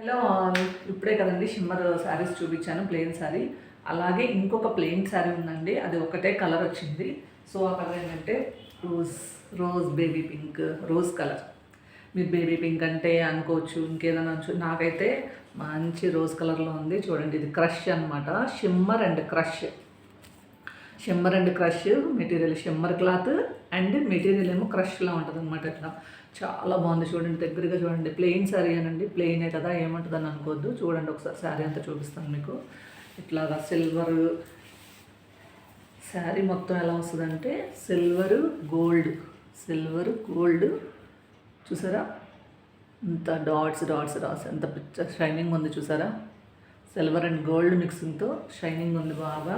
Hello all, ఇప్పుడే కదండి shimmer saris చూపించాను, ప్లెయిన్ శారీ. అలాగే ఇంకొక ప్లెయిన్ శారీ ఉందండి, అది ఒకటే కలర్ వచ్చింది. సో ఆ కలర్ ఏంటంటే rose baby pink, rose colour. మీరు బేబీ పింక్ అంటే అనుకోవచ్చు, ఇంకేదైనా అనుకోవచ్చు. నాకైతే మంచి రోజ్ కలర్లో ఉంది. చూడండి, ఇది క్రష్ అనమాట, shimmer and crush. Shimmer and crush material, shimmer cloth and material ఏమో క్రష్లా ఉంటుంది అనమాట. ఇట్లా చాలా బాగుంది. చూడండి, దగ్గరగా చూడండి. ప్లెయిన్ శారీ అనండి, ప్లెయినే కదా, ఏముంటుందని అనుకోవద్దు. చూడండి ఒకసారి శారీ అంతా చూపిస్తాను మీకు. ఇట్లాగా సిల్వర్ శారీ మొత్తం ఎలా వస్తుందంటే సిల్వర్ గోల్డ్ చూసారా, ఇంత డాట్స్ ఎంత పిక్చర్ షైనింగ్ ఉంది చూసారా. సిల్వర్ అండ్ గోల్డ్ మిక్సింగ్తో షైనింగ్ ఉంది బాగా.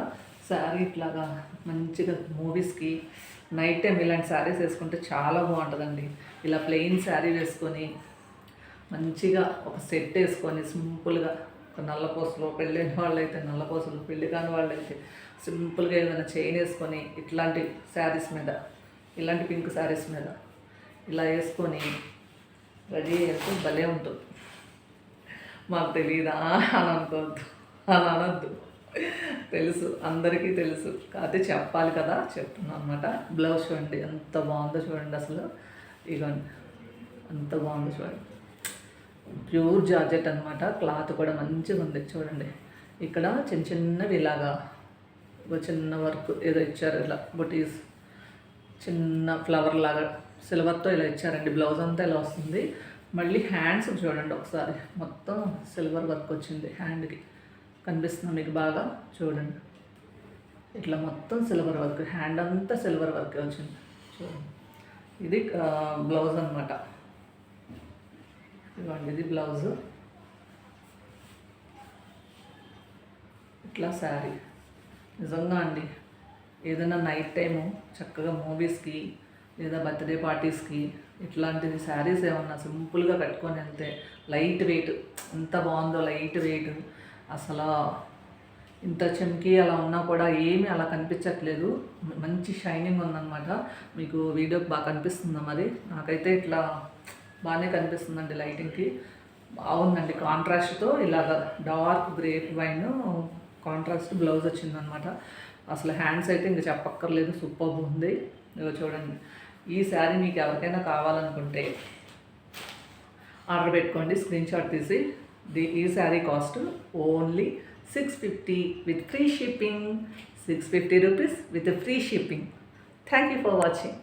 శారీ ఇట్లాగా మంచిగా మూవీస్కి నైట్ టైం ఇలాంటి శారీస్ వేసుకుంటే చాలా బాగుంటుందండి. ఇలా ప్లెయిన్ శారీ వేసుకొని మంచిగా ఒక సెట్ వేసుకొని సింపుల్గా ఒక నల్లపూసలు, పెళ్ళైన వాళ్ళైతే నల్లపూసలు, పెళ్ళి కాని వాళ్ళైతే సింపుల్గా ఏదైనా చైన్ వేసుకొని ఇట్లాంటి శారీస్ మీద, ఇలాంటి పింక్ శారీస్ మీద ఇలా వేసుకొని రెడీ అయితే భలే ఉంటుంది. మాకు తెలియదా అని అనుకోవద్దు, అని అనొద్దు. తెలుసు, అందరికీ తెలుసు, కాకపోతే చెప్పాలి కదా, చెప్తున్నాను అనమాట. బ్లౌజ్ చూడండి ఎంత బాగుందో చూడండి, అసలు ఇగోండి ఎంత బాగుందో చూడండి. ప్యూర్ జార్జెట్ అనమాట. క్లాత్ కూడా మంచిగా ఉంది చూడండి. ఇక్కడ చిన్నవి ఇలాగా ఒక చిన్న వర్క్ ఏదో ఇచ్చారు, ఇలా బొటీస్ చిన్న ఫ్లవర్ లాగా సిల్వర్తో ఇలా ఇచ్చారండి. బ్లౌజ్ అంతా ఇలా వస్తుంది. మళ్ళీ హ్యాండ్స్ చూడండి ఒకసారి, మొత్తం సిల్వర్ వర్క్ వచ్చింది హ్యాండ్కి. కనిపిస్తుంది మీకు బాగా, చూడండి ఇట్లా మొత్తం సిల్వర్ వర్క్, హ్యాండ్ అంతా సిల్వర్ వర్క్ వచ్చింది చూడండి. ఇది బ్లౌజ్ అనమాట. ఇవ్వండి, ఇది బ్లౌజు. ఇట్లా శారీ నిజంగా అండి, ఏదైనా నైట్ టైము చక్కగా మూవీస్కి లేదా బర్త్డే పార్టీస్కి ఇట్లాంటిది శారీస్ ఏమన్నా సింపుల్గా కట్టుకొని వెళ్తే లైట్ వెయిట్, ఎంత బాగుందో లైట్ వెయిట్. అసలు ఇంత చెంకి అలా ఉన్నా కూడా ఏమీ అలా కనిపించట్లేదు. మంచి షైనింగ్ ఉందన్నమాట. మీకు వీడియోకి బాగా కనిపిస్తుందా మరి? నాకైతే ఇట్లా బాగానే కనిపిస్తుందండి లైటింగ్కి. బాగుందండి. కాంట్రాస్ట్తో ఇలాగ dark grape wine contrast blouse వచ్చిందనమాట. అసలు హ్యాండ్స్ అయితే ఇంకా చెప్పక్కర్లేదు, సూపర్ ఉంది. ఇదిగో చూడండి, ఈ శారీ మీకు ఎవరికైనా కావాలనుకుంటే ఆర్డర్ పెట్టుకోండి, స్క్రీన్ షాట్ తీసి. ఈ sari cost only 650 with free shipping. 650 rupees with a free shipping. Thank you for watching.